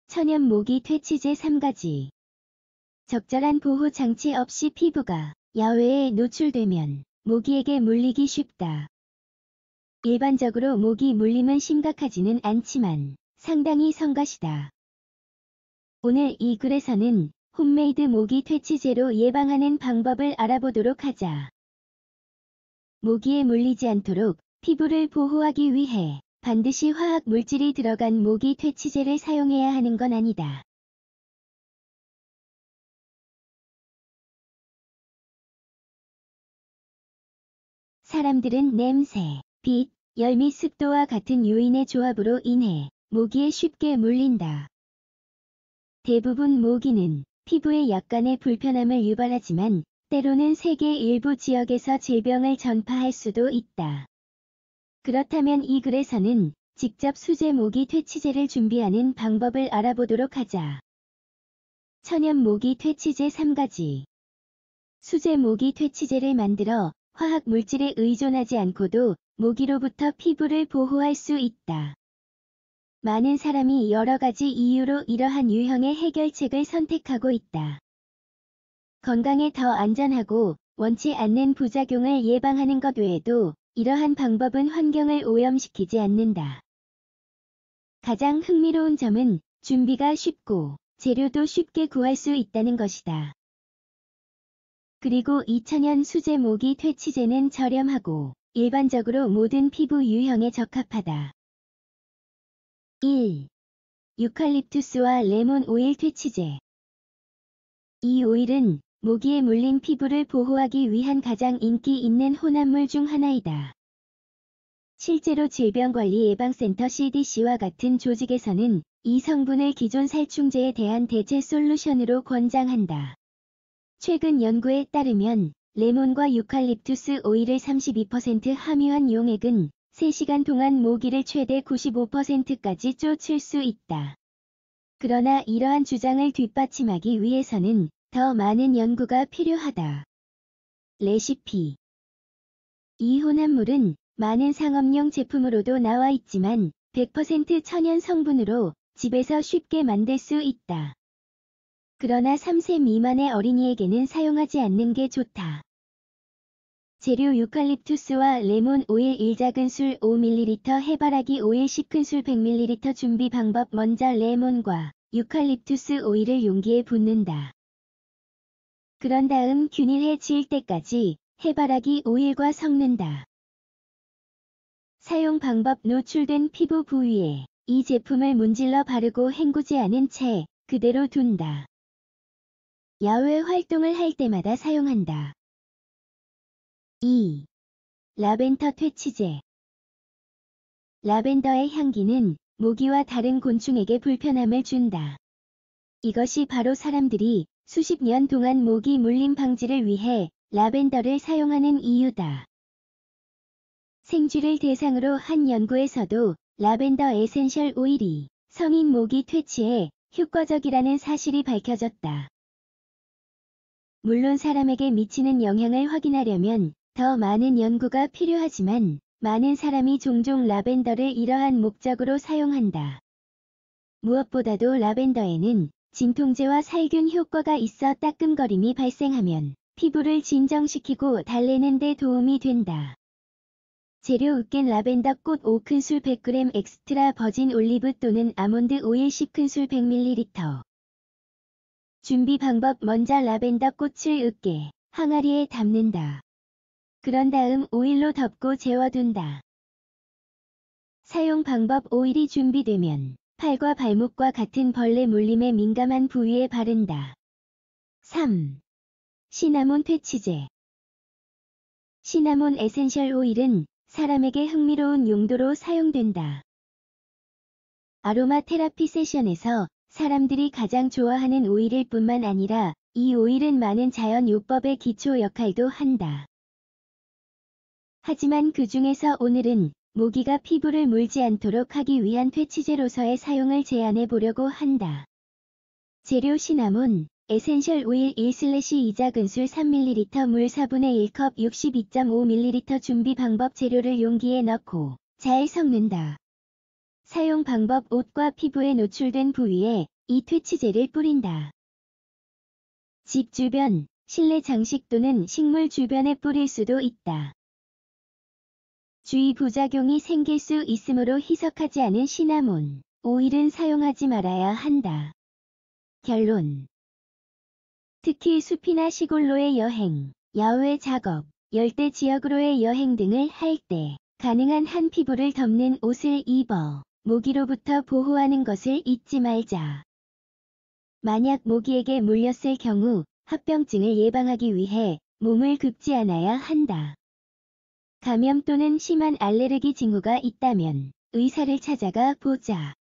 천연 모기 퇴치제 3가지. 적절한 보호 장치 없이 피부가 야외에 노출되면 모기에게 물리기 쉽다. 일반적으로 모기 물림은 심각하지는 않지만 상당히 성가시다. 오늘 이 글에서는 홈메이드 모기 퇴치제로 예방하는 방법을 알아보도록 하자. 모기에 물리지 않도록 피부를 보호하기 위해 반드시 화학 물질이 들어간 모기 퇴치제를 사용해야 하는 건 아니다. 사람들은 냄새, 빛, 열 및 습도와 같은 요인의 조합으로 인해 모기에 쉽게 물린다. 대부분 모기는 피부에 약간의 불편함을 유발하지만 때로는 세계 일부 지역에서 질병을 전파할 수도 있다. 그렇다면 이 글에서는 직접 수제 모기 퇴치제를 준비하는 방법을 알아보도록 하자. 천연 모기 퇴치제 3가지. 수제 모기 퇴치제를 만들어 화학 물질에 의존하지 않고도 모기로부터 피부를 보호할 수 있다. 많은 사람이 여러 가지 이유로 이러한 유형의 해결책을 선택하고 있다. 건강에 더 안전하고 원치 않는 부작용을 예방하는 것 외에도 이러한 방법은 환경을 오염시키지 않는다. 가장 흥미로운 점은 준비가 쉽고 재료도 쉽게 구할 수 있다는 것이다. 그리고 이 천연 수제 모기 퇴치제는 저렴하고 일반적으로 모든 피부 유형에 적합하다. 1. 유칼립투스와 레몬 오일 퇴치제. 이 오일은 모기에 물린 피부를 보호하기 위한 가장 인기 있는 혼합물 중 하나이다. 실제로 질병관리예방센터 CDC와 같은 조직에서는 이 성분을 기존 살충제에 대한 대체 솔루션으로 권장한다. 최근 연구에 따르면 레몬과 유칼립투스 오일을 32% 함유한 용액은 3시간 동안 모기를 최대 95%까지 쫓을 수 있다. 그러나 이러한 주장을 뒷받침하기 위해서는 더 많은 연구가 필요하다. 레시피. 이 혼합물은 많은 상업용 제품으로도 나와 있지만 100% 천연 성분으로 집에서 쉽게 만들 수 있다. 그러나 3세 미만의 어린이에게는 사용하지 않는 게 좋다. 재료 유칼립투스와 레몬 오일 1작은술 5ml 해바라기 오일 10큰술 100ml 준비 방법 먼저 레몬과 유칼립투스 오일을 용기에 붓는다. 그런 다음 균일해 질 때까지 해바라기 오일과 섞는다. 사용 방법 노출된 피부 부위에 이 제품을 문질러 바르고 헹구지 않은 채 그대로 둔다. 야외 활동을 할 때마다 사용한다. 2. 라벤더 퇴치제. 라벤더의 향기는 모기와 다른 곤충에게 불편함을 준다. 이것이 바로 사람들이 수십 년 동안 모기 물림 방지를 위해 라벤더를 사용하는 이유다. 생쥐를 대상으로 한 연구에서도 라벤더 에센셜 오일이 성인 모기 퇴치에 효과적이라는 사실이 밝혀졌다. 물론 사람에게 미치는 영향을 확인하려면 더 많은 연구가 필요하지만 많은 사람이 종종 라벤더를 이러한 목적으로 사용한다. 무엇보다도 라벤더에는 진통제와 살균 효과가 있어 따끔거림이 발생하면 피부를 진정시키고 달래는 데 도움이 된다. 재료 으깬 라벤더 꽃 5큰술 100g 엑스트라 버진 올리브 또는 아몬드 오일 10큰술 100ml. 준비 방법 먼저 라벤더 꽃을 으깨 항아리에 담는다. 그런 다음 오일로 덮고 재워둔다. 사용 방법 오일이 준비되면 팔과 발목과 같은 벌레 물림에 민감한 부위에 바른다. 3. 시나몬 퇴치제. 시나몬 에센셜 오일은 사람에게 흥미로운 용도로 사용된다. 아로마 테라피 세션에서 사람들이 가장 좋아하는 오일일 뿐만 아니라 이 오일은 많은 자연 요법의 기초 역할도 한다. 하지만 그 중에서 오늘은 모기가 피부를 물지 않도록 하기 위한 퇴치제로서의 사용을 제안해 보려고 한다. 재료 시나몬, 에센셜 오일 1/2작은술 3ml 물 4분의 1컵 62.5ml 준비 방법 재료를 용기에 넣고 잘 섞는다. 사용 방법 옷과 피부에 노출된 부위에 이 퇴치제를 뿌린다. 집 주변, 실내 장식 또는 식물 주변에 뿌릴 수도 있다. 주의 부작용이 생길 수 있으므로 희석하지 않은 시나몬 오일은 사용하지 말아야 한다. 결론. 특히 숲이나 시골로의 여행, 야외 작업, 열대 지역으로의 여행 등을 할 때 가능한 한 피부를 덮는 옷을 입어 모기로부터 보호하는 것을 잊지 말자. 만약 모기에게 물렸을 경우 합병증을 예방하기 위해 몸을 긁지 않아야 한다. 감염 또는 심한 알레르기 징후가 있다면 의사를 찾아가 보자.